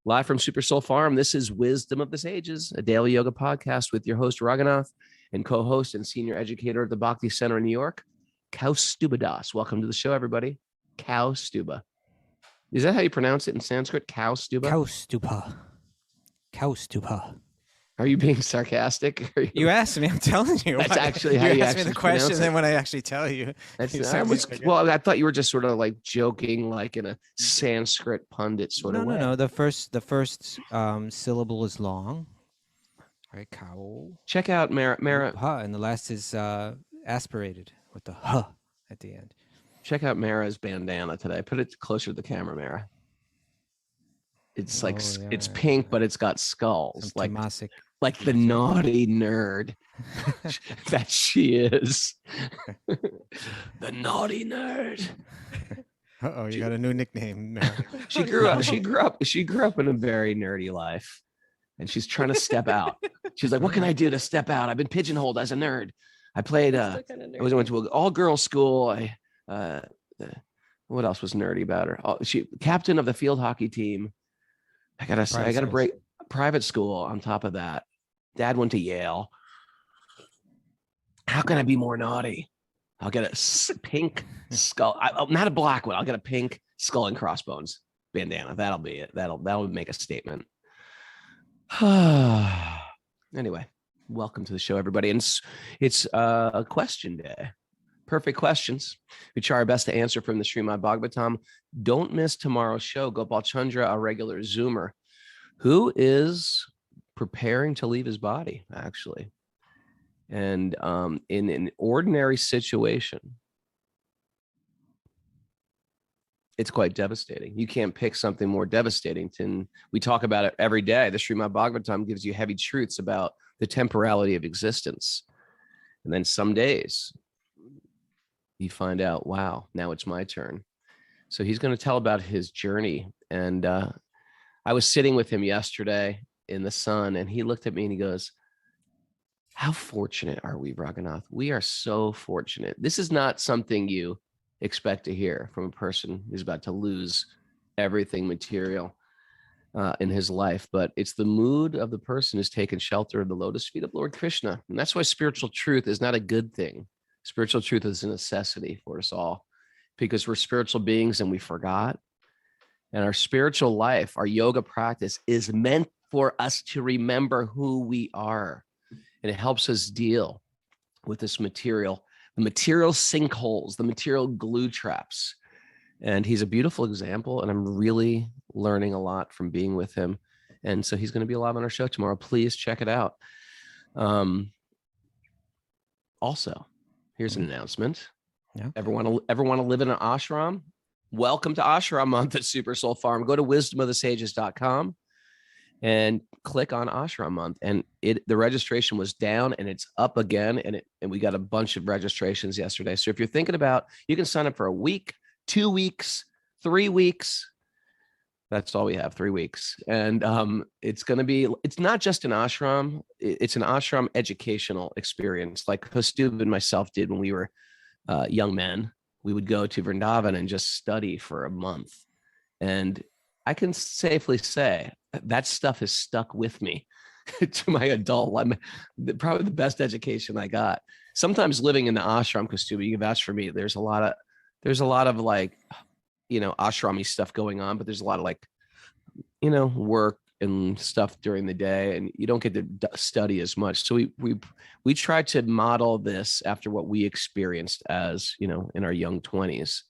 Live from Super Soul Farm, this is Wisdom of the Sages, a daily yoga podcast with your host, Raghunath, and co-host and senior educator at the Bhakti Center in New York, Kaustubha Das. Welcome to the show, everybody. Kaustubha. Is that how you pronounce it in Sanskrit? Kaustubha? Kaustubha. Kaustubha. Are you being sarcastic? You asked me, I'm telling you. That's actually how you asked me the question, and then when I actually tell you. I thought you were just sort of like joking, like in a Sanskrit pundit sort of way. No. The first syllable is long. Right, cow. Check out Mara. Ha, and the last is aspirated with the huh at the end. Check out Mara's bandana today. Put it closer to the camera, Mara. It's it's pink, but it's got skulls. Like the naughty nerd that she is. The naughty nerd. Uh-oh, you got a new nickname, Mara. She grew up in a very nerdy life. And she's trying to step out. She's like, what can I do to step out? I've been pigeonholed as a nerd. I played I went to an all-girls school. What else was nerdy about her? She captain of the field hockey team. I gotta break private school on top of that. Dad went to Yale. How can I be more naughty? I'll get a pink skull. Not a black one. I'll get a pink skull and crossbones bandana. That'll be it. That'll make a statement. Anyway, welcome to the show, everybody. And it's a question day. Perfect questions. We try our best to answer from the Srimad Bhagavatam. Don't miss tomorrow's show. Gopal Chandra, a regular Zoomer, who is preparing to leave his body, actually. And in an ordinary situation, it's quite devastating. You can't pick something more devastating. We talk about it every day. The Srimad Bhagavatam gives you heavy truths about the temporality of existence. And then some days you find out, wow, now it's my turn. So he's going to tell about his journey. And I was sitting with him yesterday in the sun, and he looked at me and he goes, how fortunate are we, Raghunath? We are so fortunate. This is not something you expect to hear from a person who's about to lose everything material in his life, but it's the mood of the person who's taken shelter of the lotus feet of Lord Krishna. And that's why spiritual truth is not a good thing. Spiritual truth is a necessity for us all, because we're spiritual beings and we forgot. And our spiritual life, our yoga practice, is meant for us to remember who we are. And it helps us deal with this material, the material sinkholes, the material glue traps. And he's a beautiful example, and I'm really learning a lot from being with him. And so he's going to be live on our show tomorrow. Please check it out. Also, here's an announcement. Yeah. Ever want to live in an ashram? Welcome to Ashram Month at Super Soul Farm. Go to wisdomofthesages.com and click on Ashram Month. And the registration was down, and it's up again. And we got a bunch of registrations yesterday. So if you're thinking about, you can sign up for a week, 2 weeks, 3 weeks. That's all we have, 3 weeks. And it's not just an ashram. It's an ashram educational experience, like Kaustubha and myself did when we were young men. We would go to Vrindavan and just study for a month. And I can safely say that stuff has stuck with me to my adult life. Probably the best education I got. Sometimes living in the ashram, Kaustubha, you can vouch for me. There's a lot of like, ashrami stuff going on, but there's a lot of like, work and stuff during the day, and you don't get to study as much. So we try to model this after what we experienced as, in our young 20s.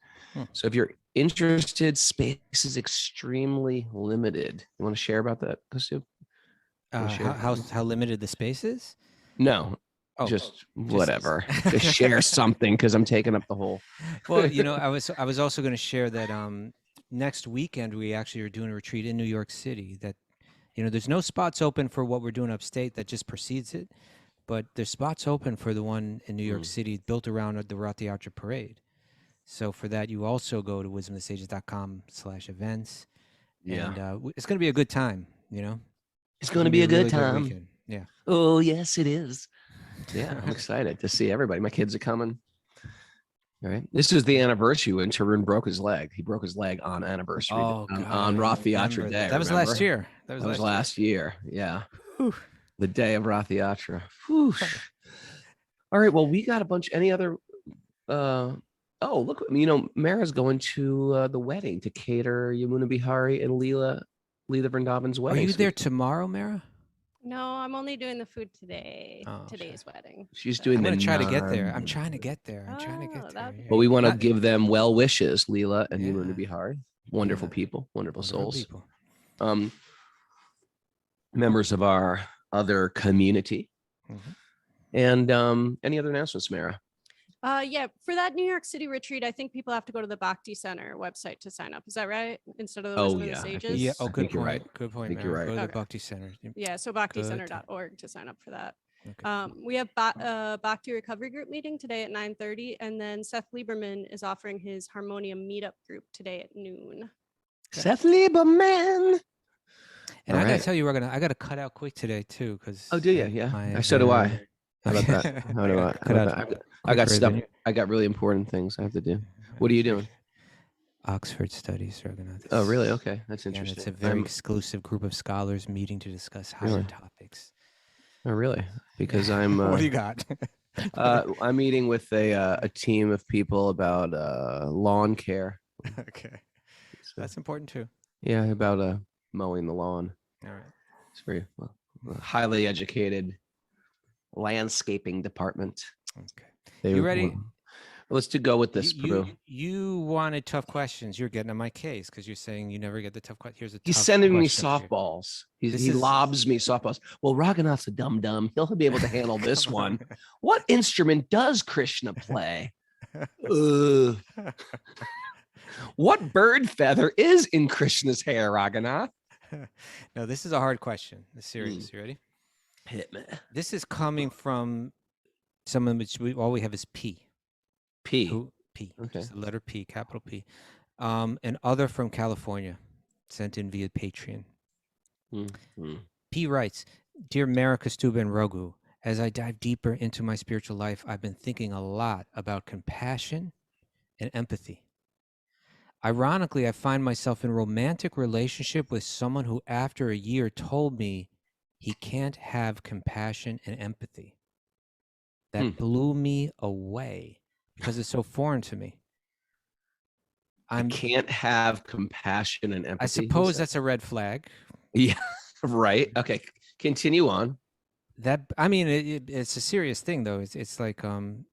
So if you're interested, space is extremely limited. You want to share about that, Kaustubha? How limited the space is? No. Just whatever. Just share something, because I'm taking up the whole. Well, I was also going to share that next weekend we actually are doing a retreat in New York City. That there's no spots open for what we're doing upstate that just precedes it, but there's spots open for the one in New York City built around the Rath Yatra parade. So for that, you also go to wisdomofthesages.com/events. Yeah, and it's going to be a good time. It's going to be a good time. Weekend. Yeah. Oh yes, it is. Yeah, I'm excited to see everybody. My kids are coming. All right. This is the anniversary when Tarun broke his leg. He broke his leg on anniversary Oh, God, on I Rath remember Yatra that. Day. That was remember? last year. That was last year. Yeah. Whew. The day of Rath Yatra. Whew. All right. Well, we got a bunch. Any other? Oh, look. Mara's going to the wedding to cater Yamuna Bihari and Leela Vrindavan's Are wedding. you there tomorrow, Mara? No, I'm only doing the food today. Oh, Today's wedding. She's doing I'm the going to try to get there. I'm trying to get there. that'd be But we want to Not- give them well wishes, Leela and Yeah. Yamuna Bihari. Wonderful Yeah. people, wonderful souls. people. Members of our other community. Mhm. And any other announcements, Mara? Yeah, for that New York City retreat, I think people have to go to the Bhakti Center website to sign up. Is that right? Instead of the Wisdom of the I think- Sages? Yeah. Oh, I good think you're point. right. Good point. I think you're Mara. right. Go to the Okay. Bhakti Center. Yeah, so bhakticenter.org to sign up for that. Okay. We have Bhakti Recovery Group meeting today at 9:30, and then Seth Lieberman is offering his Harmonium meetup group today at noon. Seth Lieberman. And All I got right. to tell you, I got to cut out quick today too, because. Oh, do you? Yeah. So do I. How about that? How do I? Cut out I got quicker stuff. than you. I got really important things I have to do. What are you doing? Oxford Studies, Raghunath. Oh, really? Okay, that's Yeah, interesting. it's a very exclusive group of scholars meeting to discuss higher Really? topics. Oh, really? Because I'm. What do you got? I'm meeting with a team of people about lawn care. Okay, So, that's important too. yeah, about mowing the lawn. All right. It's very highly educated landscaping department. Okay. You ready? Let's go with this, Prue. You wanted tough questions. You're getting on my case because you're saying you never get the tough questions. Here's a He's tough sending me question for you. softballs. He This is- lobs me softballs. Well, Raghunath's a dum-dum. He'll be able to handle this one. What instrument does Krishna play? What bird feather is in Krishna's hair, Raghunath? No, this is a hard question. It's serious. You ready? Hit me. This is coming from someone which all we have is P. P. P. Okay. Just the letter P, capital P. And other from California, sent in via Patreon. Mhm. P writes, Dear Mara, Kaustubha, and Raghu, as I dive deeper into my spiritual life, I've been thinking a lot about compassion and empathy. Ironically, I find myself in a romantic relationship with someone who, after a year, told me he can't have compassion and empathy. That blew me away because it's so foreign to me. I can't have compassion and empathy. I suppose that's a red flag. Yeah, right. Okay, continue on. It's a serious thing, though. It's like very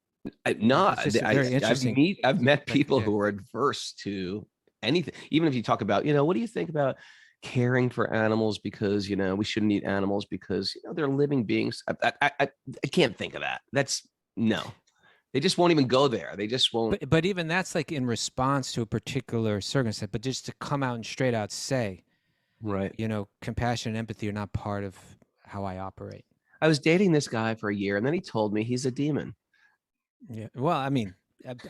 interesting. I've met Like, people yeah. who are adverse to anything. Even if you talk about, what do you think about caring for animals because we shouldn't eat animals because they're living beings. I can't think of that. That's no. They just won't even go there. They just won't. But even that's like in response to a particular circumstance. But just to come out and straight out say, right, compassion and empathy are not part of how I operate. I was dating this guy for a year, and then he told me he's a demon. Yeah. Well, I mean,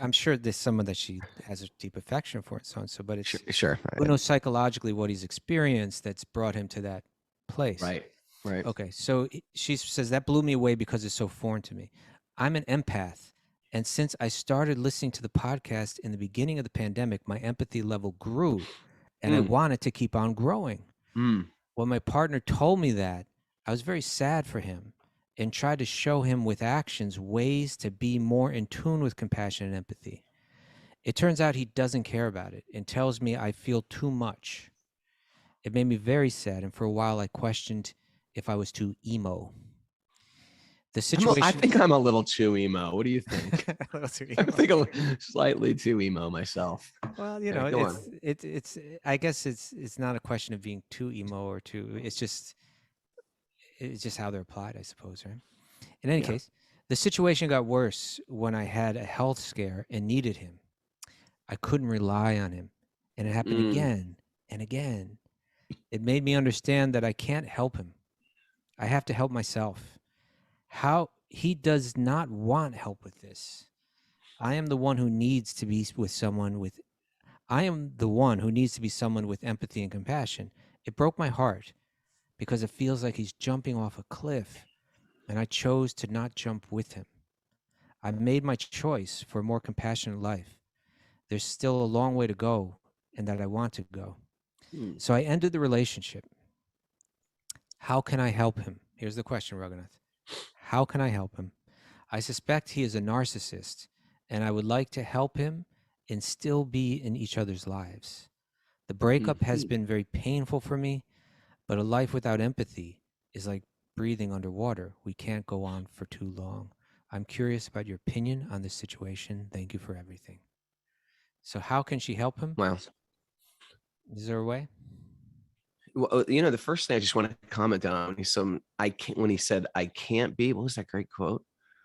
I'm sure there's someone that she has a deep affection for and so on. So, but it's sure. Who knows psychologically what he's experienced that's brought him to that place. Right. Okay. So she says that blew me away because it's so foreign to me. I'm an empath. And since I started listening to the podcast in the beginning of the pandemic, my empathy level grew and I wanted to keep on growing. When my partner told me that, I was very sad for him and tried to show him with actions ways to be more in tune with compassion and empathy. It turns out he doesn't care about it and tells me I feel too much. It made me very sad, and for a while I questioned if I was too emo. The situation. I think I'm a little too emo. What do you think? I think I'm slightly too emo myself. Well, it's I guess it's not a question of being too emo or too. It's just how they're applied, I suppose, right? In any case, the situation got worse when I had a health scare and needed him. I couldn't rely on him, and it happened again and again. It made me understand that I can't help him. I have to help myself. How he does not want help with this. I am the one who needs to be with someone with empathy and compassion. It broke my heart because it feels like he's jumping off a cliff, and I chose to not jump with him. I've made my choice for a more compassionate life. There's still a long way to go, and that I want to go. So I ended the relationship. How can I help him? Here's the question, Raghunath. How can I help him? I suspect he is a narcissist, and I would like to help him and still be in each other's lives. The breakup has been very painful for me, but a life without empathy is like breathing underwater. We can't go on for too long. I'm curious about your opinion on this situation. Thank you for everything. So how can she help him? Wow. Is there a way? Well, the first thing I just want to comment on when he said, I can't be, what was that great quote?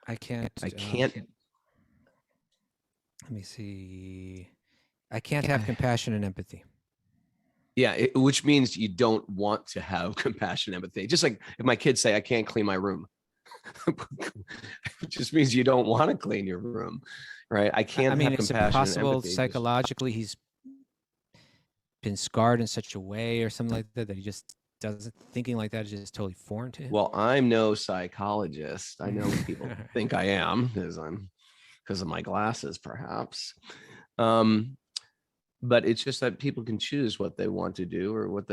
I can't. Let me see. I can't have compassion and empathy. Yeah, which means you don't want to have compassion and empathy. Just like if my kids say, I can't clean my room. It just means you don't want to clean your room, right? I can't have compassion. Is it possible psychologically he's been scarred in such a way or something like that he just doesn't, thinking like that is just totally foreign to him? Well, I'm no psychologist. I know what people think I am because of my glasses, perhaps. But it's just that people can choose what they want to do or what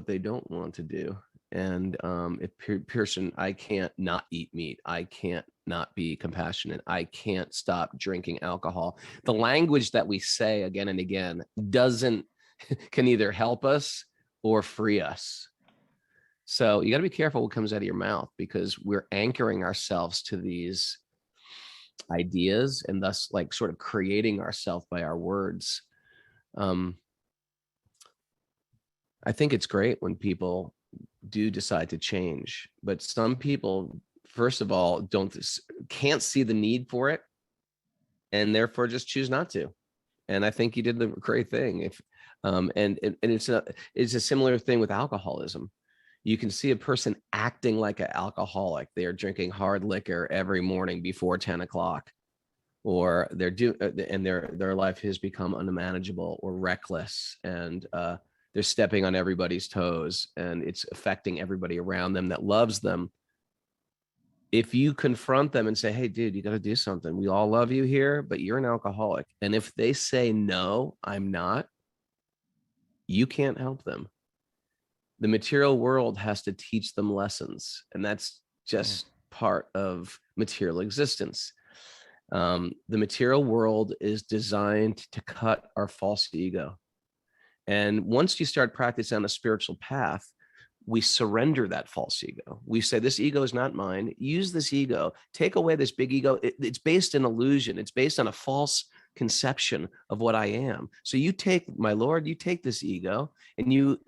they don't want to do. And if Pearson, I can't not eat meat. I can't not be compassionate. I can't stop drinking alcohol. The language that we say again and again can either help us or free us. So you got to be careful what comes out of your mouth, because we're anchoring ourselves to these ideas and thus like sort of creating ourselves by our words. I think it's great when people do decide to change, but some people, first of all, can't see the need for it, and therefore just choose not to. And I think you did the great thing. And it's a similar thing with alcoholism. You can see a person acting like an alcoholic. They are drinking hard liquor every morning before 10 o'clock, or their life has become unmanageable or reckless, and they're stepping on everybody's toes, and it's affecting everybody around them that loves them. If you confront them and say, hey, dude, you got to do something. We all love you here, but you're an alcoholic. And if they say, no, I'm not, you can't help them. The material world has to teach them lessons, and that's just part of material existence. The material world is designed to cut our false ego. And once you start practicing on a spiritual path, we surrender that false ego. We say, this ego is not mine. Use this ego. Take away this big ego. It's based in illusion. It's based on a false conception of what I am. So you take, my Lord, you take this ego and you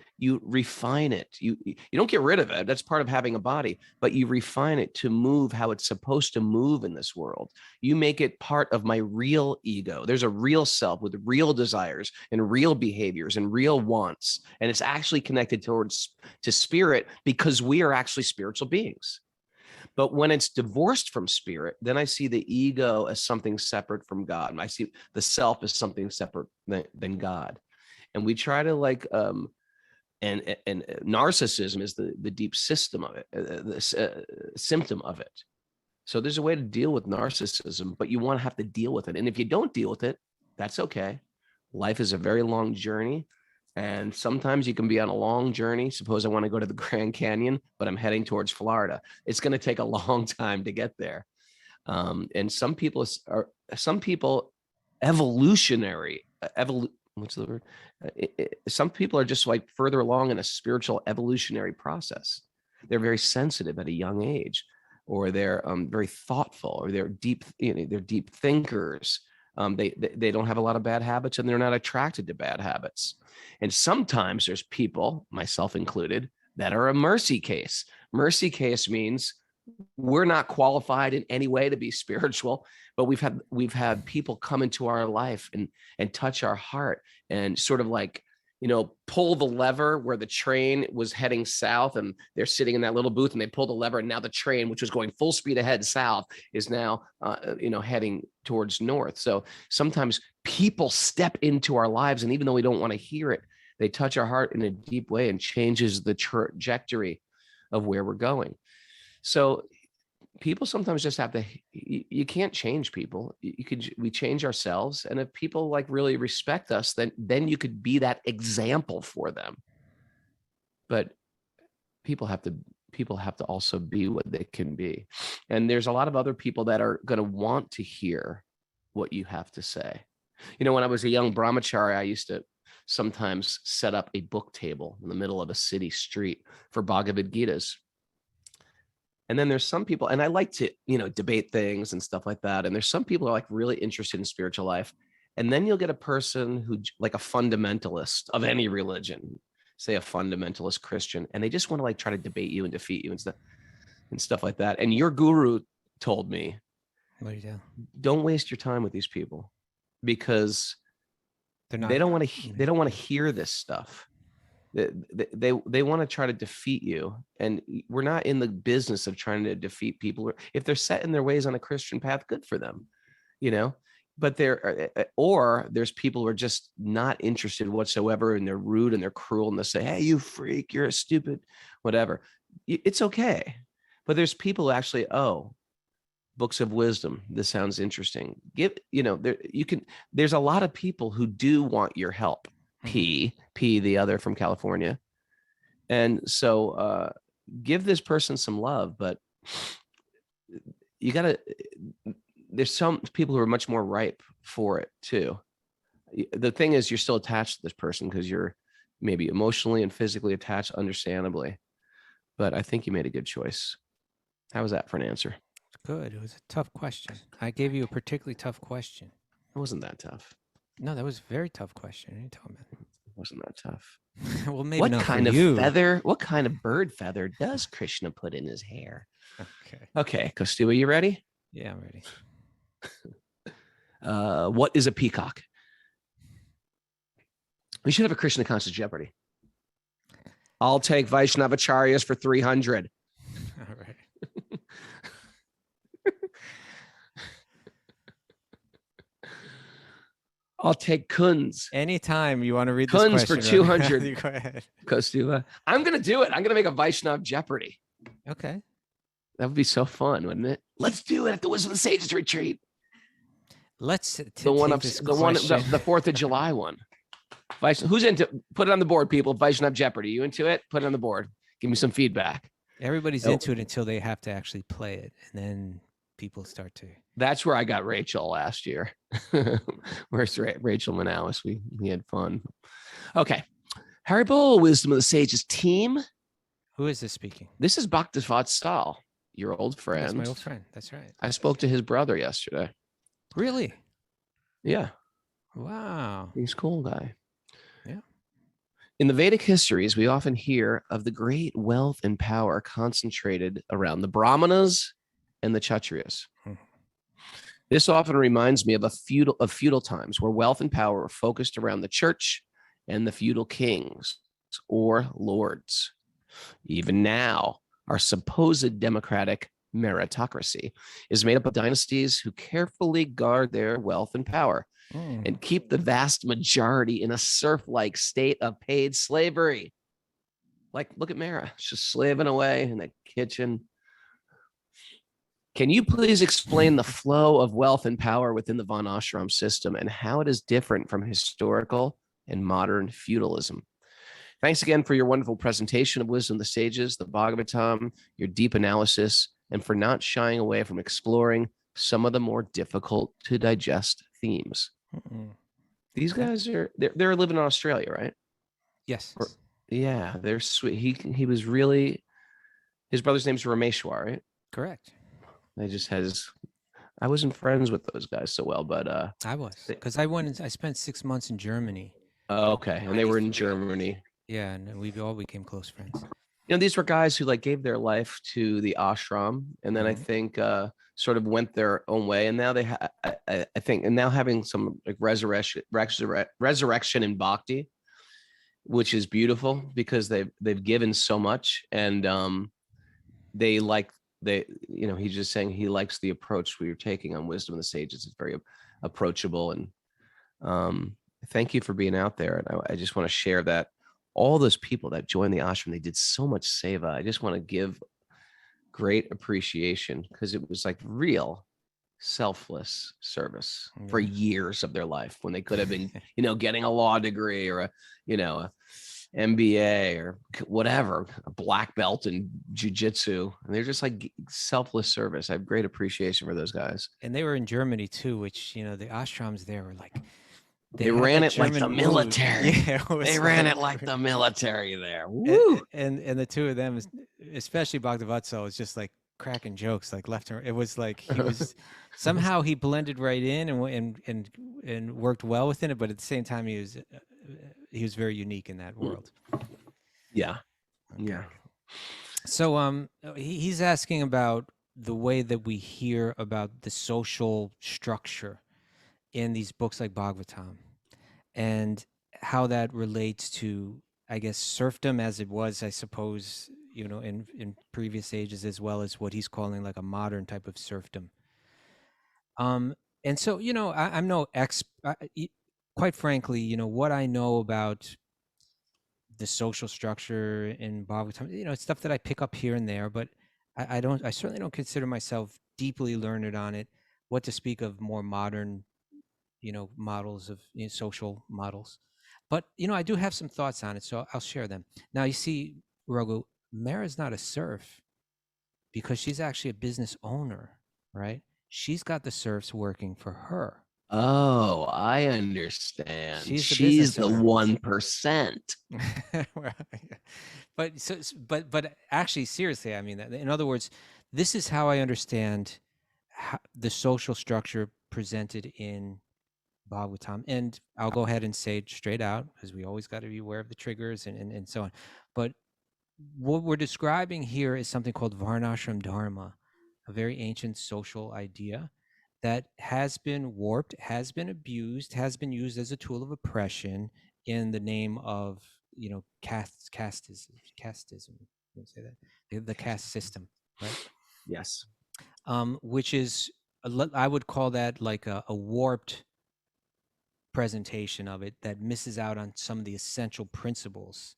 refine it. You don't get rid of it. That's part of having a body, but you refine it to move how it's supposed to move in this world. You make it part of my real ego. There's a real self with real desires and real behaviors and real wants. And it's actually connected to spirit, because we are actually spiritual beings. But when it's divorced from spirit, then I see the ego as something separate from God. And I see the self as something separate than God. And we try to and narcissism is the deep system of it, symptom of it. So there's a way to deal with narcissism, but you want to have to deal with it. And if you don't deal with it, that's okay. Life is a very long journey. And sometimes you can be on a long journey. Suppose I want to go to the Grand Canyon, but I'm heading towards Florida. It's going to take a long time to get there. And some people evolutionary, what's the word? Some people are just like further along in a spiritual evolutionary process. They're very sensitive at a young age, or they're very thoughtful, or they're deep, they're deep thinkers. They don't have a lot of bad habits, and they're not attracted to bad habits. And sometimes there's people, myself included, that are a mercy case. Mercy case means we're not qualified in any way to be spiritual, but we've had people come into our life and touch our heart and sort of like, pull the lever where the train was heading south, and they're sitting in that little booth, and they pull the lever, and now the train, which was going full speed ahead south, is now, heading towards north. So sometimes people step into our lives, and even though we don't want to hear it, they touch our heart in a deep way and changes the trajectory of where we're going. So people sometimes just have to, you can't change people. We change ourselves. And if people like really respect us, then you could be that example for them. But people have to also be what they can be. And there's a lot of other people that are going to want to hear what you have to say. You know, when I was a young brahmachari, I used to sometimes set up a book table in the middle of a city street for Bhagavad Gitas. And then there's some people, and I like to, debate things and stuff like that. And there's some people who are like really interested in spiritual life. And then you'll get a person who, like a fundamentalist of any religion, say a fundamentalist Christian, and they just want to like try to debate you and defeat you and stuff like that. And your guru told me, don't waste your time with these people, because they don't want to hear this stuff. They want to try to defeat you, and we're not in the business of trying to defeat people. If they're set in their ways on a Christian path, good for them, but there's people who are just not interested whatsoever, and they're rude and they're cruel, and they say, hey, you freak, you're a stupid whatever. It's okay. But there's people who actually, books of wisdom, this sounds interesting. There's a lot of people who do want your help. P, the other from California. And so give this person some love, but there's some people who are much more ripe for it too. The thing is, you're still attached to this person because you're maybe emotionally and physically attached, understandably. But I think you made a good choice. How was that for an answer? Good. It was a tough question. I gave you a particularly tough question. It wasn't that tough. No, that was a very tough question. What are you talking about? It wasn't that tough. Well, maybe what not kind for of you. feather? What kind of bird feather does Krishna put in his hair? Okay, Kaustubha, you ready? Yeah, I'm ready. What is a peacock? We should have a Krishna conscious Jeopardy. I'll take Vaishnavacharyas for 300. All right. I'll take Kunz. Anytime you want to read this Kunz question. for 200. Go ahead. Kaustubha. I'm going to do it. I'm going to make a Vaishnav Jeopardy. Okay. That would be so fun, wouldn't it? Let's do it at the Wisdom of the Sages retreat. Let's the 4th of July one. Who's into? Put it on the board, people. Vaishnav Jeopardy. You into it? Put it on the board. Give me some feedback. Everybody's into it until they have to actually play it, and then people start to. That's where I got Rachel last year. Where's Rachel Manalis? We had fun. Okay. Haribol, Wisdom of the Sages team. Who is this speaking? This is Bhakti Stal, your old friend. That's my old friend. That's right. I spoke to his brother yesterday. Really? Yeah. Wow. He's a cool guy. Yeah. In the Vedic histories, we often hear of the great wealth and power concentrated around the Brahmanas and the Kshatriyas. This often reminds me of feudal times where wealth and power were focused around the church and the feudal kings or lords. Even now, our supposed democratic meritocracy is made up of dynasties who carefully guard their wealth and power and keep the vast majority in a serf-like state of paid slavery. Like, look at Mara. She's slaving away in the kitchen. Can you please explain the flow of wealth and power within the Varnasrama system and how it is different from historical and modern feudalism? Thanks again for your wonderful presentation of Wisdom of the Sages, the Bhagavatam, your deep analysis, and for not shying away from exploring some of the more difficult to digest themes. These guys they're living in Australia, right? Yes. Yeah, they're sweet. He was really, his brother's name's Rameshwar, right? Correct. I wasn't friends with those guys so well, but I was, because I spent 6 months in Germany. Oh, okay. And they were in Germany. Yeah, and we all became close friends. These were guys who like gave their life to the ashram, and then I think sort of went their own way, and now they I think, and now having some like resurrection in bhakti, which is beautiful because they've given so much, and he's just saying he likes the approach we were taking on Wisdom of the Sages. It's very approachable, and thank you for being out there. And I just want to share that all those people that joined the ashram, they did so much seva. I just want to give great appreciation because it was like real selfless service for years of their life when they could have been, getting a law degree or a MBA or whatever, a black belt in jujitsu. And they're just like selfless service. I have great appreciation for those guys. And they were in Germany too, which, the ashrams there were like, they ran it like the military. Yeah, they ran it like the military there. Woo! And the two of them, especially Bhagavatsal, was just like cracking jokes like left and right. It was like he was somehow he blended right in and worked well within it, but at the same time he was very unique in that world. Yeah. Okay. Yeah. So he's asking about the way that we hear about the social structure in these books like Bhagavatam and how that relates to, I guess, serfdom as it was, I suppose, in previous ages, as well as what he's calling like a modern type of serfdom. And so, I'm no quite frankly, what I know about the social structure in Bhagavatam, it's stuff that I pick up here and there, but I certainly don't consider myself deeply learned on it. What to speak of more modern, models of social models. But, I do have some thoughts on it, so I'll share them. Now, you see, Raghu, Mara's not a serf because she's actually a business owner, right? She's got the serfs working for her. Oh, I understand. She's the 1%. But actually, seriously, I mean that. In other words, this is how I understand the social structure presented in Bhagavatam. And I'll go ahead and say it straight out because we always got to be aware of the triggers and so on. But what we're describing here is something called Varnasrama Dharma, a very ancient social idea that has been warped, has been abused, has been used as a tool of oppression in the name of, casteism. You say that? The caste system, right? Yes. Which is, I would call that like a warped presentation of it that misses out on some of the essential principles.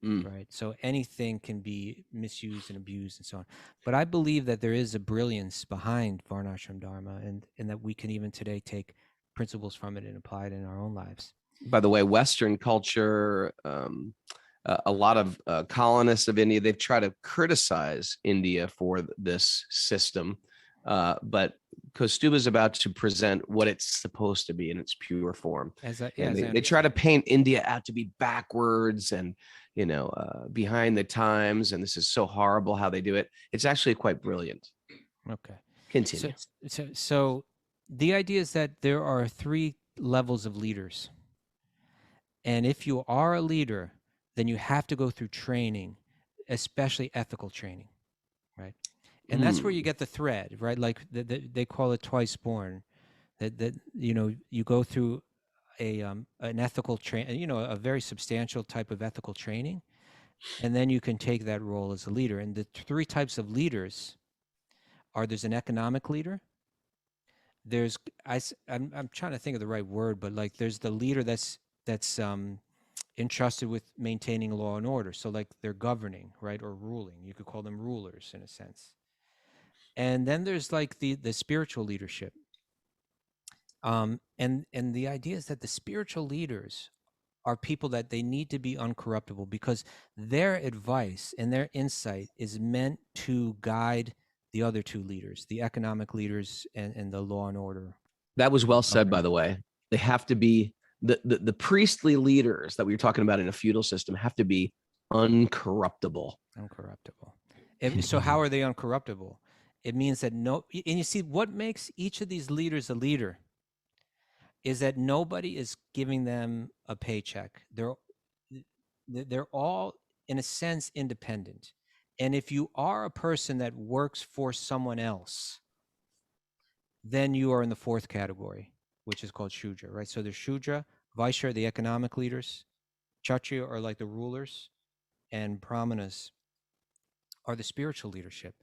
Right. So anything can be misused and abused and so on. But I believe that there is a brilliance behind Varnashram Dharma and that we can even today take principles from it and apply it in our own lives. By the way, Western culture, a lot of colonists of India, they've tried to criticize India for this system. But Kaustubha is about to present what it's supposed to be in its pure form. They try to paint India out to be backwards and, behind the times. And this is so horrible how they do it. It's actually quite brilliant. Okay. Continue. So the idea is that there are 3 levels of leaders. And if you are a leader, then you have to go through training, especially ethical training, right? And that's where you get the thread, right? Like they call it twice born. That you go through an ethical training, a very substantial type of ethical training, and then you can take that role as a leader. And the 3 types of leaders there's an economic leader. I'm trying to think of the right word, but like there's the leader that's entrusted with maintaining law and order. So like they're governing, right, or ruling. You could call them rulers in a sense. And then there's like the spiritual leadership. And the idea is that the spiritual leaders are people that they need to be uncorruptible because their advice and their insight is meant to guide the other 2 leaders, the economic leaders and the law and order. That was well said, by the way. They have to be the priestly leaders that we were talking about in a feudal system have to be uncorruptible. So how are they uncorruptible? It means that and you see what makes each of these leaders a leader is that nobody is giving them a paycheck. They're all, in a sense, independent. And if you are a person that works for someone else, then you are in the 4th category, which is called Shudra, right? So there's Shudra, Vaishya are the economic leaders, Kshatriya are like the rulers, and Brahmanas are the spiritual leadership.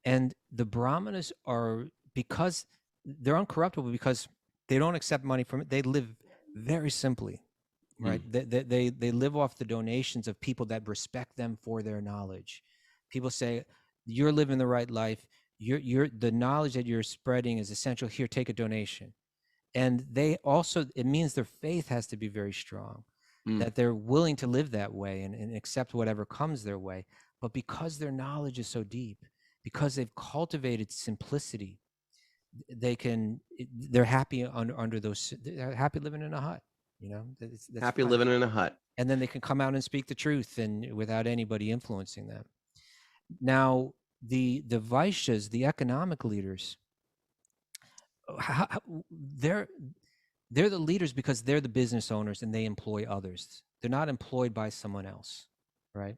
And the Brahmanas are, because they're uncorruptible, because they don't accept money from it. They live very simply, right? They live off the donations of people that respect them for their knowledge. People say, you're living the right life. You're the knowledge that you're spreading is essential. Here, take a donation. And they also, it means their faith has to be very strong, that they're willing to live that way and accept whatever comes their way. But because their knowledge is so deep, because they've cultivated simplicity, they're happy under those, they're happy living in a hut, that's Happy fine. living in a hut. And then they can come out and speak the truth and without anybody influencing them. Now, the Vaishyas, the economic leaders, they're the leaders because they're the business owners and they employ others. They're not employed by someone else, right?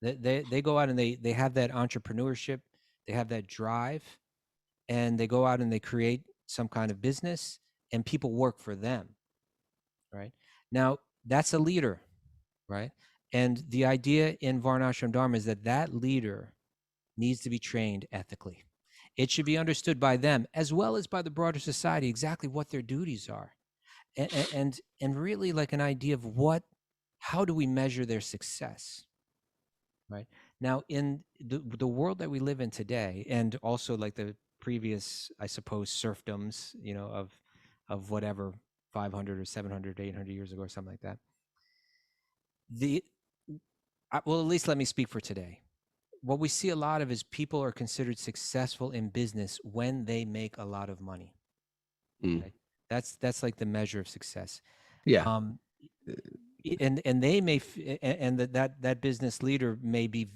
They go out and they have that entrepreneurship, they have that drive, and they go out and they create some kind of business and people work for them, right? Now, that's a leader, right? And the idea in Varnashram Dharma is that leader needs to be trained ethically. It should be understood by them as well as by the broader society exactly what their duties are. And really like an idea of how do we measure their success, right? Now, in the world that we live in today, and also like the previous, I suppose, serfdoms, of whatever 500 or 700, 800 years ago or something like that. Well, at least let me speak for today. What we see a lot of is people are considered successful in business when they make a lot of money. Right? That's like the measure of success. Yeah. And they may, and that business leader may be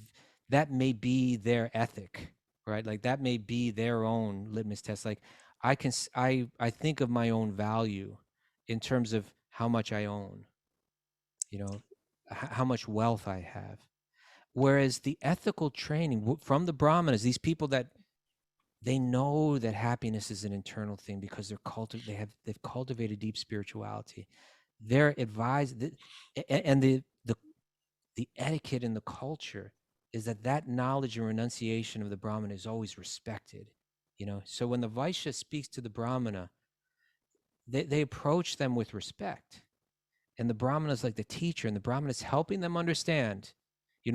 their ethic, right? Like that may be their own litmus test. Like I think of my own value in terms of how much I own, how much wealth I have. Whereas the ethical training from the Brahmanas, these people that they know that happiness is an internal thing because they've cultivated deep spirituality. They're advised, and the etiquette in the culture is that knowledge and renunciation of the Brahmana is always respected. So when the Vaishya speaks to the Brahmana, they approach them with respect, and the Brahmana is like the teacher, and the Brahmana is helping them understand,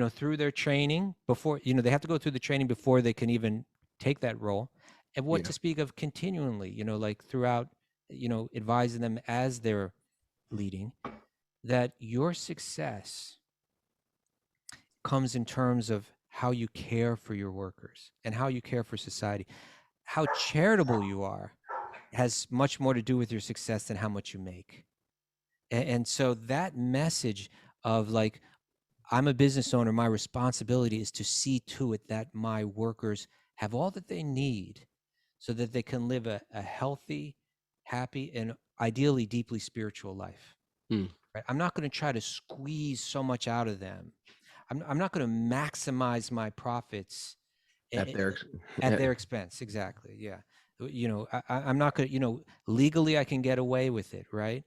through their training before, they have to go through the training before they can even take that role, and what to speak of continually, like throughout, advising them as they're leading, that your success comes in terms of how you care for your workers and how you care for society. How charitable you are has much more to do with your success than how much you make. And so that message of like, I'm a business owner, my responsibility is to see to it that my workers have all that they need so that they can live a healthy, happy, and ideally deeply spiritual life. Right? I'm not going to try to squeeze so much out of them. I'm not going to maximize my profits At their expense. Exactly. Yeah. I'm not going to, legally I can get away with it, right?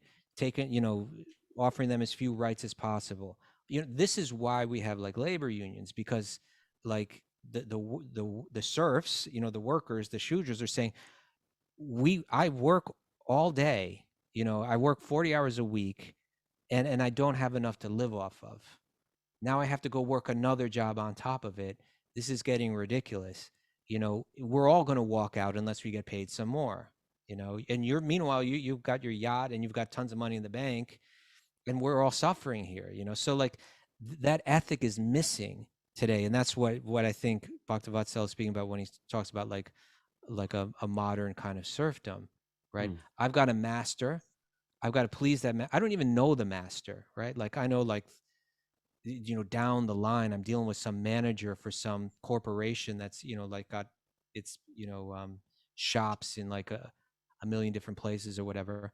Offering them as few rights as possible. This is why we have like labor unions, because like the serfs, the workers, the Shudras are saying, I work all day, I work 40 hours a week and I don't have enough to live off of. Now I have to go work another job on top of it. This is getting ridiculous. We're all going to walk out unless we get paid some more, and meanwhile, you've got your yacht and you've got tons of money in the bank and we're all suffering here, so like that ethic is missing today. And that's what I think Bhaktivatsal is speaking about when he talks about like a modern kind of serfdom, right? I've got a master. I've got to please that man. I don't even know the master, right? Like I know like, down the line, I'm dealing with some manager for some corporation that's, like got its, shops in like a million different places or whatever.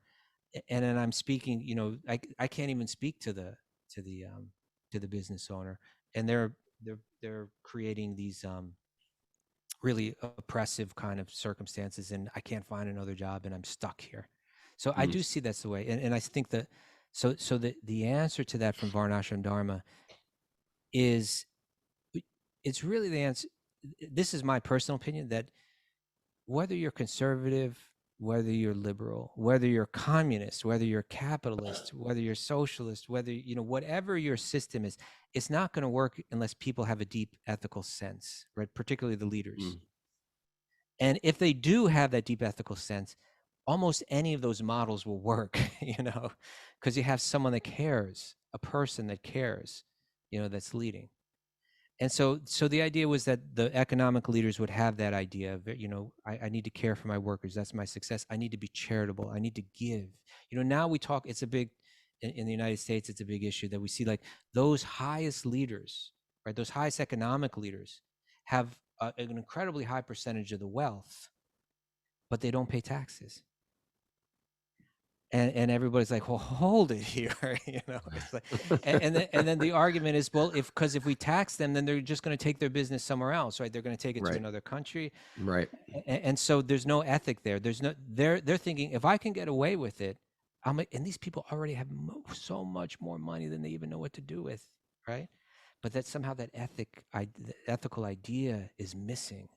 And then I'm speaking, I can't even speak to the business owner, and they're creating these really oppressive kind of circumstances, and I can't find another job and I'm stuck here. So I do see that's the way. And I think that, so the answer to that from Varnashram Dharma is, it's really the answer. This is my personal opinion, that whether you're conservative, whether you're liberal, whether you're communist, whether you're capitalist, whether you're socialist, whether, whatever your system is, it's not going to work unless people have a deep ethical sense, right? Particularly the leaders. And if they do have that deep ethical sense, almost any of those models will work, because you have someone that cares, a person that cares, that's leading. And so the idea was that the economic leaders would have that idea of, I need to care for my workers. That's my success. I need to be charitable. I need to give. Now we talk, it's a big, in the United States, it's a big issue that we see, like those highest leaders, right? Those highest economic leaders have an incredibly high percentage of the wealth, but they don't pay taxes. And everybody's like, well, hold it here, It's like, and then the argument is, well, because if we tax them, then they're just going to take their business somewhere else, right? They're going to take it to another country, right? And so there's no ethic there. There's no. They're thinking, if I can get away with it, and these people already have so much more money than they even know what to do with, right? But that somehow that ethical idea is missing.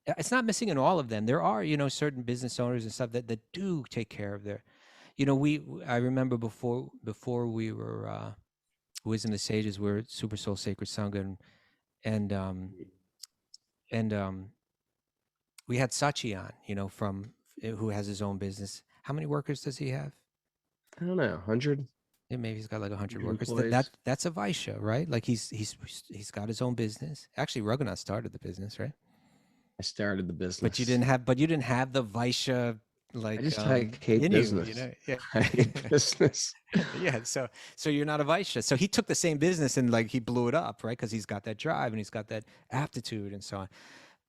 It's not missing in all of them. There are, certain business owners and stuff that do take care of their. I remember before we were was in the Sages, we were at Super Soul Sacred Sangha, and we had Sachi on, from who has his own business. How many workers does he have? I don't know, 100. Yeah, maybe he's got like 100 workers. Employees. That's a Vaishya, right? Like he's got his own business. Actually, Raghunath started the business, right? I started the business, but you didn't have the Vaishya. Like I just hate business. Yeah. I hate business. Yeah. So you're not a Vaishya. So he took the same business and like he blew it up, right? Because he's got that drive and he's got that aptitude and so on.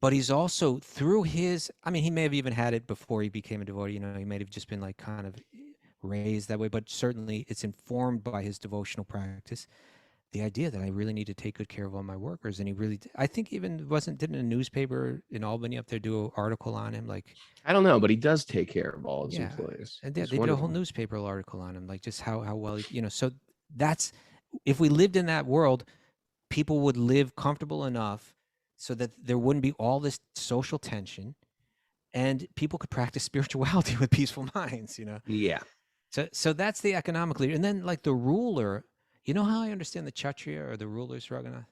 But he's also through his. I mean, he may have even had it before he became a devotee. He may have just been like kind of raised that way. But certainly, it's informed by his devotional practice. The idea that I really need to take good care of all my workers, and he really, I think, even didn't a newspaper in Albany up there do an article on him? Like, I don't know, but he does take care of all his employees. And they did a whole newspaper article on him, like just how well, So that's, if we lived in that world, people would live comfortable enough so that there wouldn't be all this social tension, and people could practice spirituality with peaceful minds. Yeah. So that's the economic leader, and then like the ruler. You know how I understand the Kshatriya or the rulers, Raghunath?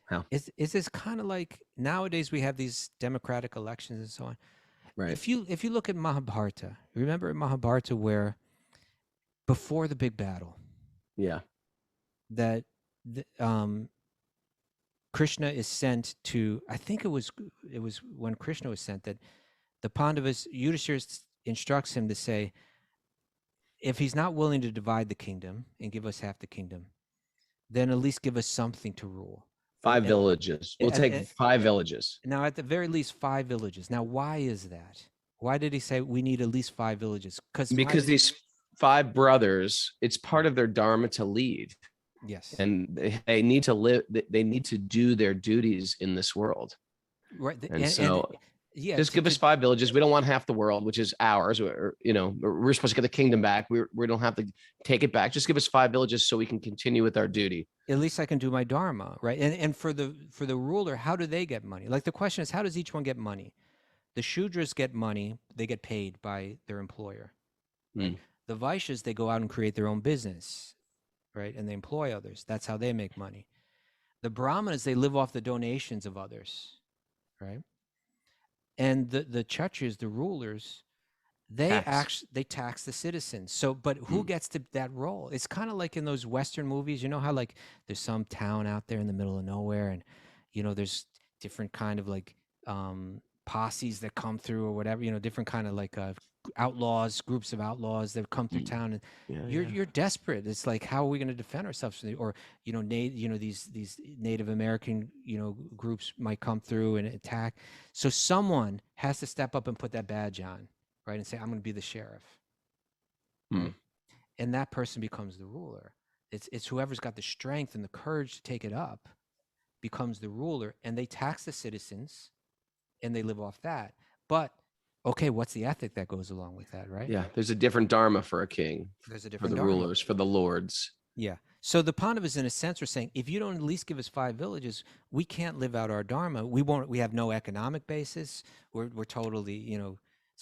How? Is this kind of like nowadays we have these democratic elections and so on. Right. If you look at Mahabharata, remember in Mahabharata where before the big battle, that Krishna is sent to, I think it was when Krishna was sent, that the Pandavas, Yudhishthira instructs him to say, if he's not willing to divide the kingdom and give us half the kingdom, then at least give us something to rule. 5 villages. We'll take 5 villages. Now, at the very least, 5 villages. Now, why is that? Why did he say we need at least 5 villages? Because these 5 brothers, it's part of their dharma to lead. Yes. And they need to live. They need to do their duties in this world. Right. Yeah, just give us 5 villages. We don't want half the world, which is ours. Or, we're supposed to get the kingdom back. We don't have to take it back. Just give us 5 villages so we can continue with our duty. At least I can do my dharma, right? And for the ruler, how do they get money? Like the question is, how does each one get money? The Shudras get money. They get paid by their employer. Right? The Vaishyas, they go out and create their own business, right? And they employ others. That's how they make money. The Brahmanas, they live off the donations of others, right? And the Kshatriyas, the rulers, they tax the citizens. So, but who gets to that role? It's kind of like in those Western movies, how like there's some town out there in the middle of nowhere, and there's different kind of like posses that come through or whatever, different kind of like outlaws, groups of outlaws that come through town, and you're desperate. It's like, how are we going to defend ourselves? Or these Native American groups might come through and attack. So someone has to step up and put that badge on, right, and say, I'm going to be the sheriff. Right? And that person becomes the ruler. It's whoever's got the strength and the courage to take it up becomes the ruler, and they tax the citizens and they live off that. But okay, what's the ethic that goes along with that, right? Yeah, there's a different dharma for a king. There's a different for the dharma. Rulers, for the lords. Yeah. So the Pandavas, in a sense, are saying, if you don't at least give us 5 villages, we can't live out our dharma. We have no economic basis. We're totally,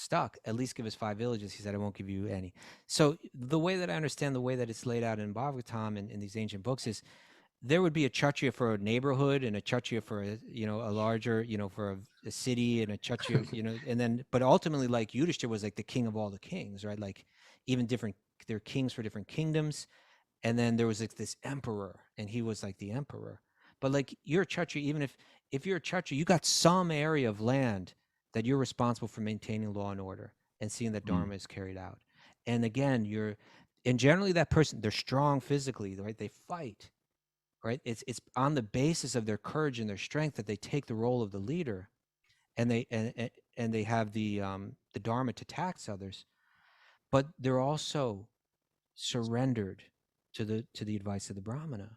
stuck, at least give us 5 villages. He said, I won't give you any. So the way that I understand the way that it's laid out in Bhagavatam and in these ancient books is there would be a kshatriya for a neighborhood and a kshatriya for a, a larger, for a city, and a kshatriya, and then, but ultimately, like, Yudhishthira was like the king of all the kings, right? Like, even there are kings for different kingdoms. And then there was like this emperor, and he was like the emperor. But like, you're a kshatriya, even if you're a kshatriya, you got some area of land that you're responsible for maintaining law and order and seeing that dharma is carried out. And again, and generally that person, they're strong physically, right? They fight, right? It's on the basis of their courage and their strength that they take the role of the leader, and they have the dharma to tax others, but they're also surrendered to the advice of the brahmana,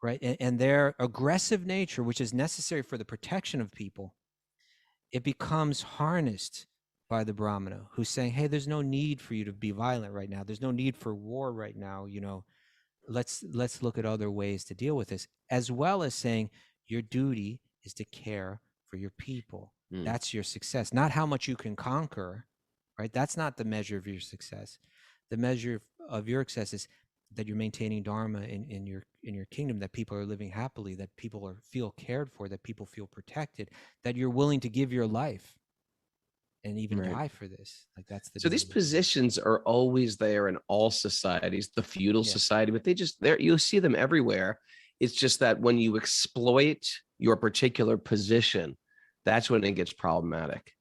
right? And their aggressive nature, which is necessary for the protection of people, it becomes harnessed by the brahmana, who's saying, hey, there's no need for you to be violent right now. There's no need for war right now. Let's look at other ways to deal with this, as well as saying your duty is to care for your people. That's your success, not how much you can conquer, right? That's not the measure of your success. The measure of your success is that you're maintaining dharma in your kingdom, that people are living happily, that people feel cared for, that people feel protected, that you're willing to give your life and even die for this. Like, that's the. So these positions are always there in all societies, the feudal society, but you see them everywhere. It's just that when you exploit your particular position, that's when it gets problematic.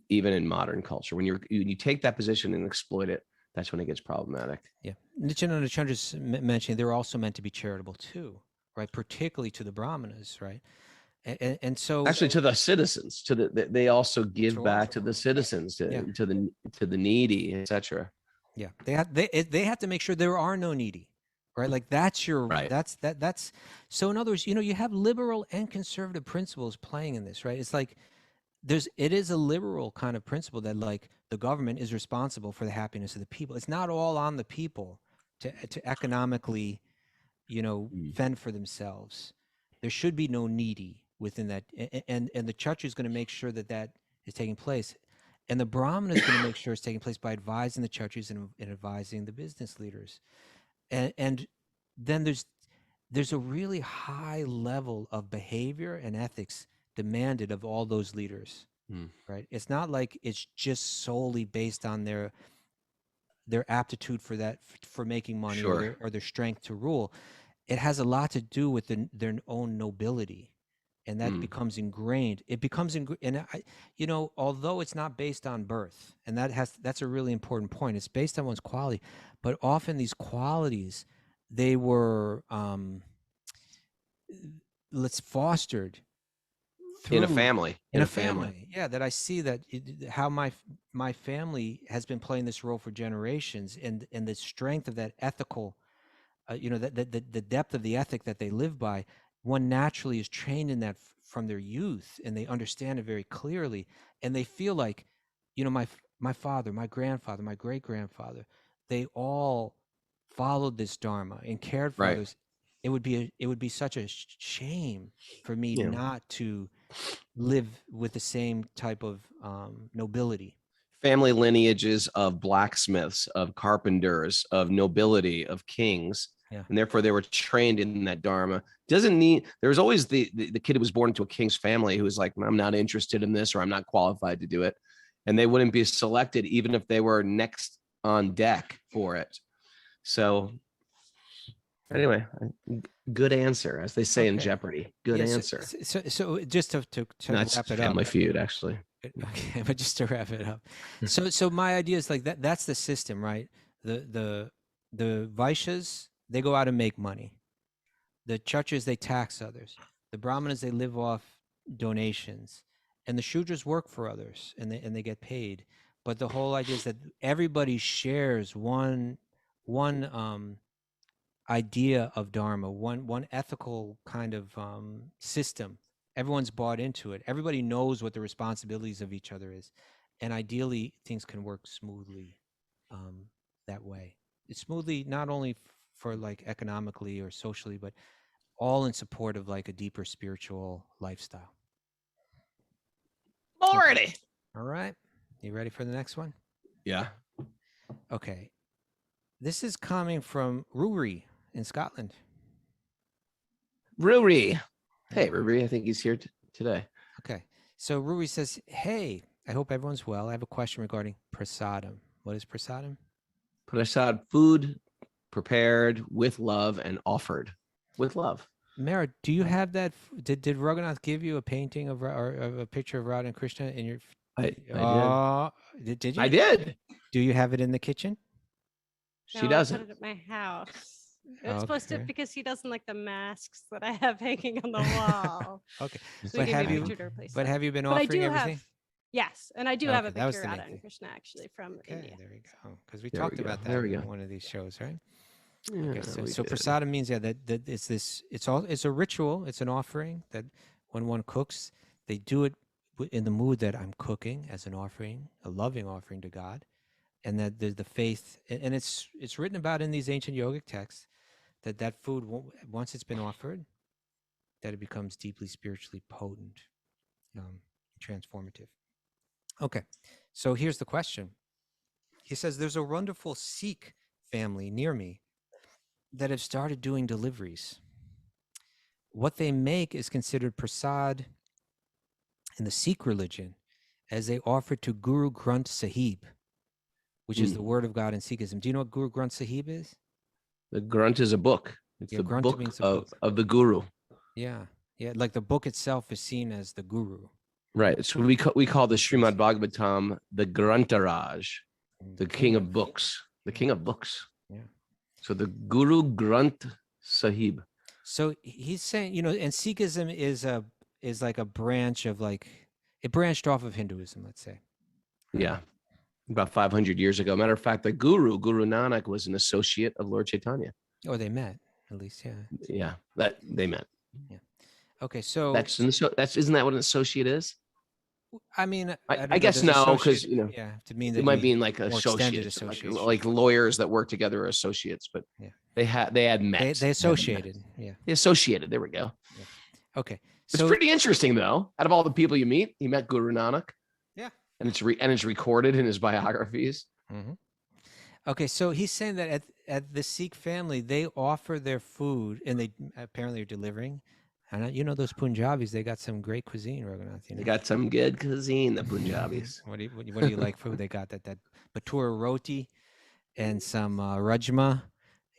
Even in modern culture, when you take that position and exploit it, that's when it gets problematic. Yeah. Nityananda Chandra's mentioning they're also meant to be charitable too, right? Particularly to the brahmanas, right? And so actually to the citizens, they also give back to the citizens, to the needy, etc. Yeah, they have to make sure there are no needy, right? Like, that's your right. That's so. In other words, you have liberal and conservative principles playing in this, right? It's like it is a liberal kind of principle that, like, the government is responsible for the happiness of the people. It's not all on the people to economically, fend for themselves. There should be no needy within that, and the kshatriya is going to make sure that is taking place, and the brahmana is going to make sure it's taking place by advising the kshatriyas and advising the business leaders, and then there's a really high level of behavior and ethics demanded of all those leaders, right? It's not like it's just solely based on their aptitude for making money, or their strength to rule. It has a lot to do with their own nobility, and that becomes ingrained. It becomes and although it's not based on birth, and that's a really important point. It's based on one's quality, but often these qualities, they were fostered in a family. Yeah, that I see that how my family has been playing this role for generations, and the strength of that ethical, the depth of the ethic that they live by, one naturally is trained in that from their youth, and they understand it very clearly, and they feel like, my father, my grandfather, my great grandfather, they all followed this dharma and cared for others. It would be such a shame for me not to live with the same type of nobility. Family lineages of blacksmiths, of carpenters, of nobility, of kings, and therefore they were trained in that dharma. There was always the kid who was born into a king's family who was like, I'm not interested in this, or I'm not qualified to do it, and they wouldn't be selected even if they were next on deck for it. So anyway, good answer, as they say in Jeopardy. Good answer. So just to wrap it up. Family Feud, actually. Okay, but just to wrap it up. So my idea is like that's the system, right? The Vaishyas, they go out and make money. The Kshatriyas, they tax others. The Brahmanas, they live off donations. And the Shudras work for others, and they get paid. But the whole idea is that everybody shares one idea of dharma, one ethical kind of system. Everyone's bought into it. Everybody knows what the responsibilities of each other is, and ideally things can work smoothly that way. It's smoothly not only for like economically or socially, but all in support of like a deeper spiritual lifestyle. Already. All right. You ready for the next one? Yeah. Okay. This is coming from Ruri in Scotland. Ruri. Hey, Ruri. I think he's here today. Okay. So Ruri says, hey, I hope everyone's well. I have a question regarding prasadam. What is prasadam? Prasad, food prepared with love and offered with love. Mara, do you have that? Did Raghunath give you a painting of or a picture of Radha and Krishna in your? I did. Did you? I did. Do you have it in the kitchen? She No, doesn't. I put it at my house. It's Oh, supposed to okay. because he doesn't like the masks that I have hanging on the wall. Okay. So But he gave have me a you? picture to replace But that. have you been But I offering do everything? have, yes, and I do have a Okay, that was picture the of main Radha and thing. Krishna actually from Okay, India. there we go. Because we There we talked go. about There that we in go. one of these shows, right? Yeah, Okay, so we did. prasadam means that it's this. It's a ritual. It's an offering that when one cooks, they do it in the mood that I'm cooking as an offering, a loving offering to God, and that the faith. And it's written about in these ancient yogic texts that food once it's been offered, that it becomes deeply spiritually potent, transformative. Okay, so here's the question. He says there's a wonderful Sikh family near me that have started doing deliveries. What they make is considered prasad in the Sikh religion, as they offer to Guru Granth Sahib, which is the word of God in Sikhism. Do you know what Guru Granth Sahib is? The Grunt is a book. It's Yeah, the Granth book means a of, book. of the Guru. Yeah, like the book itself is seen as the Guru. Right. So we call the Srimad Bhagavatam the Grantaraj, the king of books. The king of books. Yeah. So the Guru Granth Sahib. So he's saying, and Sikhism is like a branch of it branched off of Hinduism, let's say. Yeah. About 500 years ago. Matter of fact, the Guru Nanak, was an associate of Lord Chaitanya. Oh, they met at least, yeah. Yeah, that they met. Yeah. Okay, so isn't that what an associate is? I mean, I guess no, because yeah, to mean that it might be like more extended associates, association. like lawyers that work together are associates, but yeah, they had met. They associated. Yeah, they associated. There we go. Yeah. Okay, It's so pretty interesting though. Out of all the people you meet, he met Guru Nanak. Yeah, and it's recorded in his biographies. Mm-hmm. Okay, so he's saying that at the Sikh family, they offer their food, and they apparently are delivering. And those Punjabis, they got some great cuisine, Raghunath. They got some good cuisine, the Punjabis. What do you like food? They got that batur roti and some rajma.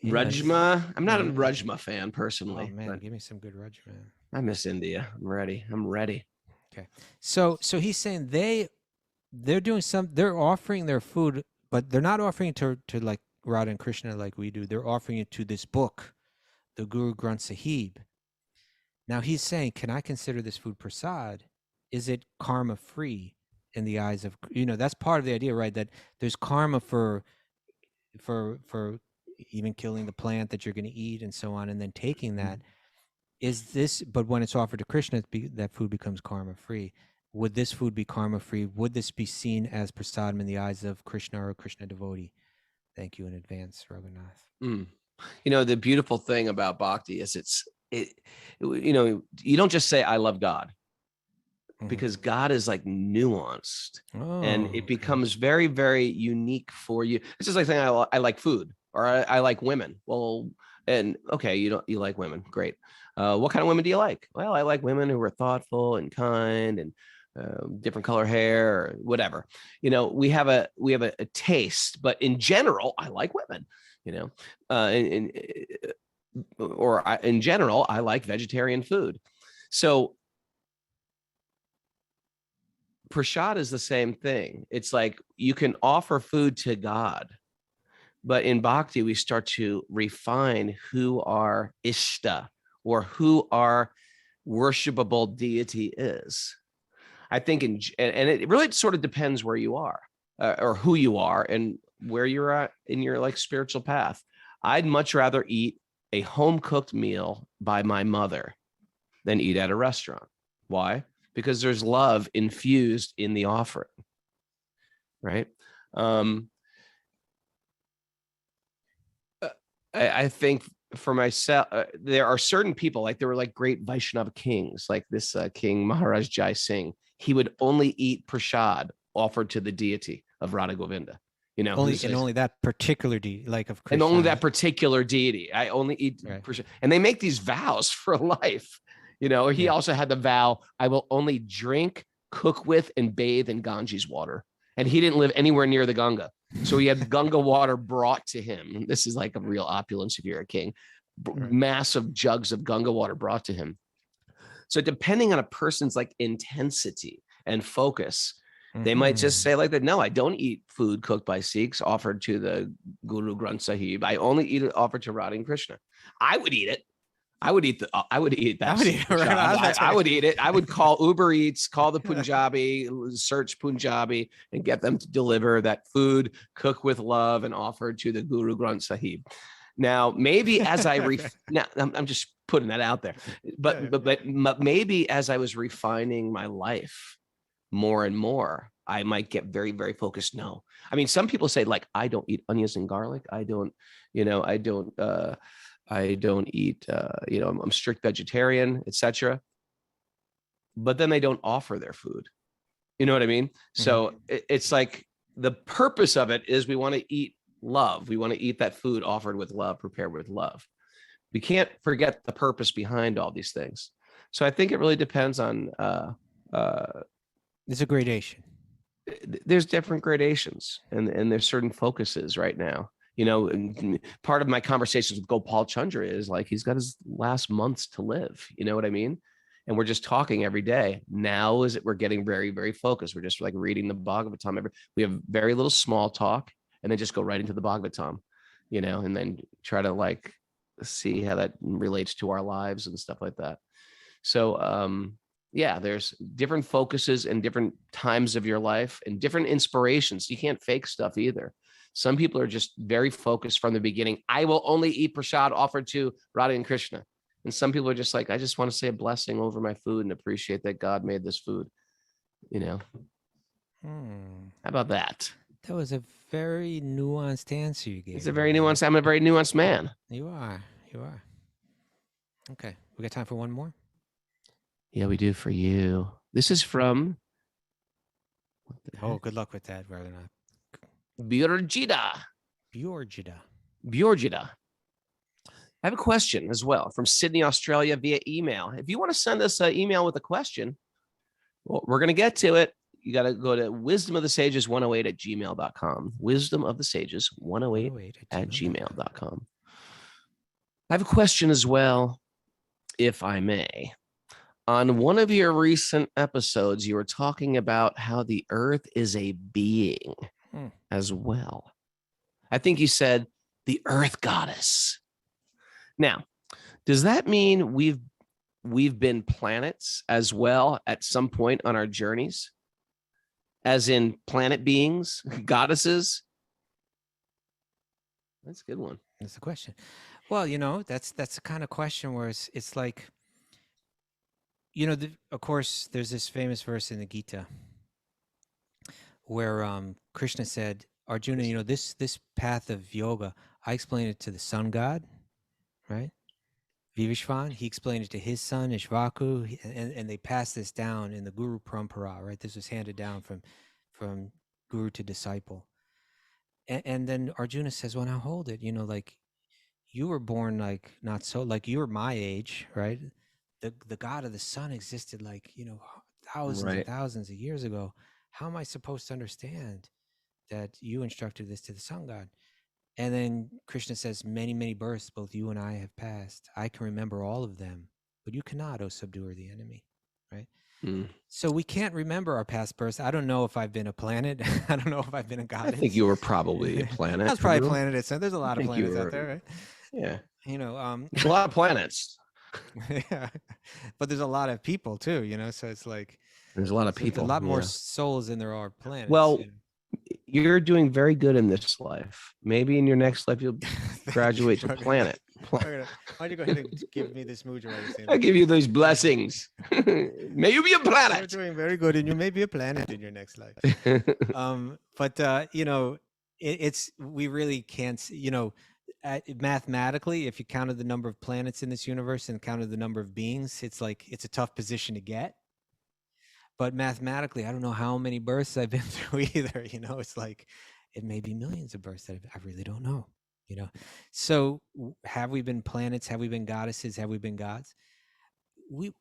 Rajma. I'm not a Rajma fan personally. Oh man, give me some good rajma. I miss India. I'm ready. Okay, so he's saying they're doing they're offering their food, but they're not offering it to like Radha and Krishna like we do. They're offering it to this book, the Guru Granth Sahib. Now he's saying, can I consider this food prasad? Is it karma free in the eyes of, that's part of the idea, right? That there's karma for even killing the plant that you're going to eat and so on, and then taking that. But when it's offered to Krishna, that food becomes karma free. Would this food be karma free? Would this be seen as prasadam in the eyes of Krishna or a Krishna devotee? Thank you in advance, Raghunath. The beautiful thing about bhakti is you don't just say I love God, because God is like nuanced, and it becomes very, very unique for you. It's just like saying I like food, or I like women. Well, and okay, you like women, great. What kind of women do you like? Well, I like women who are thoughtful and kind and different color hair or whatever. We have a taste, but in general, I like women. In general, I like vegetarian food. So prasad is the same thing. It's like you can offer food to God, but in bhakti, we start to refine who our ishta, or who our worshipable deity is. I think, and it really sort of depends where you are, or who you are, and where you're at in your spiritual path. I'd much rather eat a home-cooked meal by my mother than eat at a restaurant. Why? Because there's love infused in the offering, right? I think for myself, there are certain people, there were great Vaishnava kings, like this King Maharaj Jai Singh. He would only eat prasad offered to the deity of Radha Govinda. You know, only that particular deity, like of Krishna. And only that particular deity. I only eat, and they make these vows for life. You know, he also had the vow, I will only drink, cook with, and bathe in Ganges water. And he didn't live anywhere near the Ganga. So he had Ganga water brought to him. This is like a real opulence if you're a king. Massive jugs of Ganga water brought to him. So depending on a person's like intensity and focus, they might just say like that, no, I don't eat food cooked by Sikhs offered to the Guru Granth Sahib. I only eat it offered to Radha and Krishna. I would eat it. I would eat that. I would eat it. I would call Uber Eats, call the Punjabi, search Punjabi, and get them to deliver that food cooked with love and offered to the Guru Granth Sahib. Now, maybe as now I'm just putting that out there, but maybe as I was refining my life more and more, I might get very, very focused. No, I mean, some people say like, I don't eat onions and garlic. I don't eat, I'm strict vegetarian, etc. But then they don't offer their food. You know what I mean? So it's like the purpose of it is we want to eat love. We want to eat that food offered with love, prepared with love. We can't forget the purpose behind all these things. So I think it really depends on, there's a gradation. There's different gradations and there's certain focuses right now. You know, and part of my conversations with Gopal Chandra is like, he's got his last months to live. You know what I mean? And we're just talking every day. Now we're getting very, very focused. We're just like reading the Bhagavatam. We have very little small talk and then just go right into the Bhagavatam, you know, and then try to like see how that relates to our lives and stuff like that. So, yeah, there's different focuses and different times of your life and different inspirations. You can't fake stuff either. Some people are just very focused from the beginning. I will only eat prasad offered to Radha and Krishna. And some people are just like, I just want to say a blessing over my food and appreciate that God made this food. You know, How about that? That was a very nuanced answer you gave. It's a very nuanced. I'm a very nuanced man. You are. Okay. We got time for one more? Yeah, we do for you. This is from. Oh, good luck with that, Raghunath. Bjorgida. I have a question as well from Sydney, Australia via email. If you want to send us an email with a question, well, we're going to get to it. You got to go to wisdomofthesages108@gmail.com. Wisdomofthesages108@gmail.com. I have a question as well, if I may. On one of your recent episodes, you were talking about how the earth is a being as well. I think you said the earth goddess. Now, does that mean we've been planets as well at some point on our journeys? As in planet beings, goddesses? That's a good one. That's the question. Well, you know, that's the kind of question where it's like, you know, of course, there's this famous verse in the Gita where Krishna said, Arjuna, you know, this path of yoga, I explained it to the sun god, right? Vivishvan, he explained it to his son, Ishvaku, and they passed this down in the Guru Parampara, right? This was handed down from guru to disciple. And then Arjuna says, well, now hold it, you know, like you were born like not so, like you were my age, right? The god of the sun existed like, you know, thousands and thousands of years ago. How am I supposed to understand that you instructed this to the sun god? And then Krishna says, many, many births, both you and I have passed. I can remember all of them, but you cannot, O subduer the enemy, right? So we can't remember our past births. I don't know if I've been a planet. I don't know if I've been a goddess. I think you were probably a planet. I was probably a planet. There's a lot of planets out there, right? Yeah. You know, there's a lot of planets. Yeah, but there's a lot of people too, you know, so it's like there's a lot of people, a lot more souls than there are planets. Well, you're doing very good in this life. Maybe in your next life you'll graduate to planet. Why don't you go ahead and give me this mood? I'll give you those blessings. May you be a planet. You're doing very good, and you may be a planet in your next life. But you know, we really can't, you know, mathematically, if you counted the number of planets in this universe and counted the number of beings, it's like it's a tough position to get. but mathematically, I don't know how many births I've been through either. You know, it's like it may be millions of births that I really don't know. You know, so have we been planets? Have we been goddesses? Have we been gods? We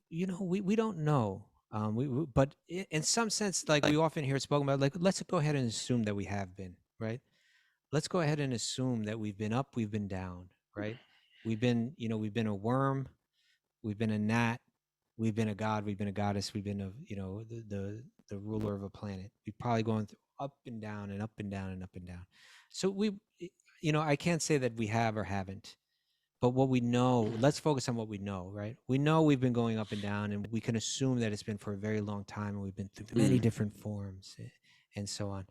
don't know. But in some sense, like we often hear it spoken about, like let's go ahead and assume that we have been, right? Let's go ahead and assume that we've been up, we've been down, right? We've been a worm, we've been a gnat, we've been a god, we've been a goddess, we've been the ruler of a planet. We've probably gone through up and down and up and down and up and down. So I can't say that we have or haven't. But what we know, let's focus on what we know, right? We know we've been going up and down, and we can assume that it's been for a very long time, and we've been through many different forms and so on.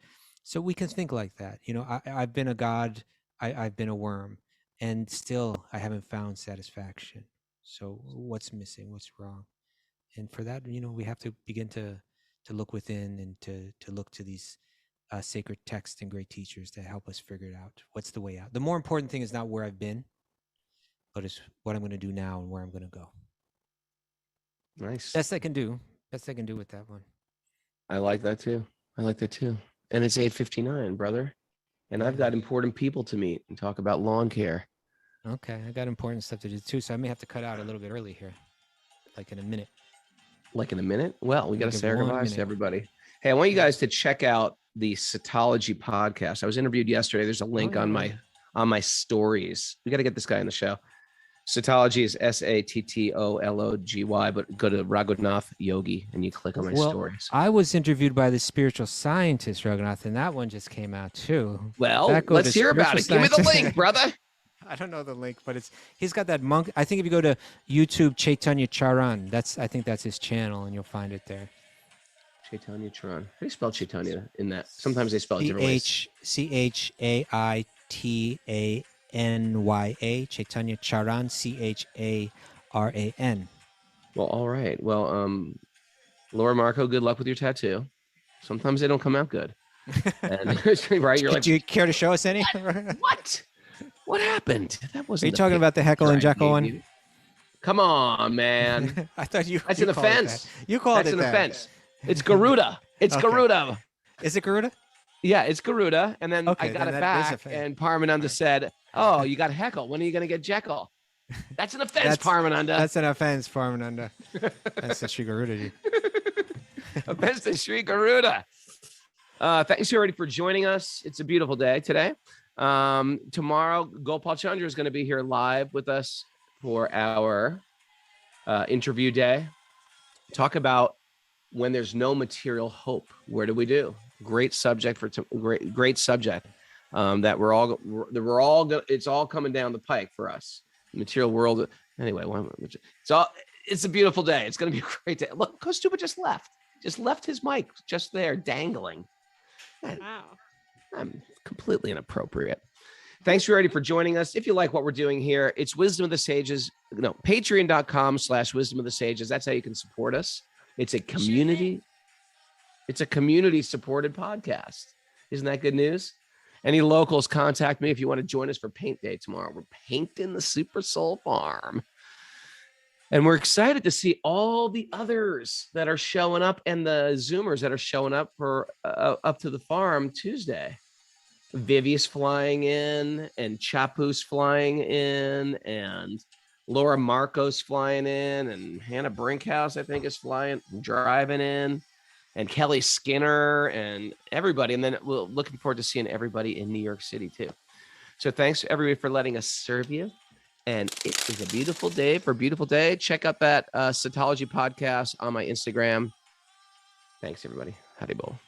So we can think like that. I've been a god, I've been a worm, and still I haven't found satisfaction. So what's missing? What's wrong? And for that, we have to begin to look within and to look to these sacred texts and great teachers to help us figure it out. What's the way out? The more important thing is not where I've been, but it's what I'm going to do now and where I'm going to go. Nice. Best I can do with that one. I like that too. And it's 8:59, brother. And I've got important people to meet and talk about lawn care. Okay. I got important stuff to do too. So I may have to cut out a little bit early here. Like in a minute. Well, we got to say our goodbyes to everybody. Hey, I want you guys to check out the Cytology podcast. I was interviewed yesterday. There's a link on my stories. We got to get this guy on the show. Cytology is Sattology, but go to Raghunath Yogi and you click on my stories. I was interviewed by the spiritual scientist, Raghunath, and that one just came out too. Well, let's hear about it. Give me the link, brother. I don't know the link, but he's got that monk. I think if you go to YouTube, Chaitanya Charan, I think that's his channel, and you'll find it there. Chaitanya Charan. How do you spell Chaitanya in that? Sometimes they spell it different ways. Chaitanya, Chaitanya Charan, Charan. Well, all right. Well, Laura Marco, good luck with your tattoo. Sometimes they don't come out good. And, right? You're like, do you care to show us any? What? What happened? That wasn't. Are you talking about the Heckle and Jekyll one? Come on, man. I thought you. That's an offense. You called it that. That's an offense. It's Garuda. It's okay. Garuda. Is it Garuda? Yeah, it's Garuda. And then I got it back, and Paramananda said, "Oh, you got Heckle. When are you going to get Jekyll?" That's an offense, Paramananda. That's an offense, Paramananda. That's the Sri Garuda. Offense to Sri Garuda. Thanks everybody for joining us. It's a beautiful day today. Tomorrow, Gopal Chandra is going to be here live with us for our interview day. Talk about when there's no material hope. What do we do? Great subject great subject. It's all coming down the pike for us. The material world. Anyway, it's a beautiful day. It's going to be a great day. Look, Kaustubha just left his mic just there dangling. Wow. I'm completely inappropriate. Thanks everybody for joining us. If you like what we're doing here, it's Wisdom of the Sages. No, patreon.com/Wisdom of the Sages. That's how you can support us. It's a community supported podcast. Isn't that good news? Any locals, contact me if you want to join us for paint day tomorrow. We're painting the Super Soul Farm. And we're excited to see all the others that are showing up and the Zoomers that are showing up for up to the farm Tuesday. Vivi's flying in, and Chapu's flying in, and Laura Marco's flying in, and Hannah Brinkhouse, I think, is driving in, and Kelly Skinner, and everybody. And then we're looking forward to seeing everybody in New York City too. So thanks everybody for letting us serve you. And it is a beautiful day for a beautiful day. Check out that Cytology podcast on my Instagram. Thanks, everybody. Howdy, Bo.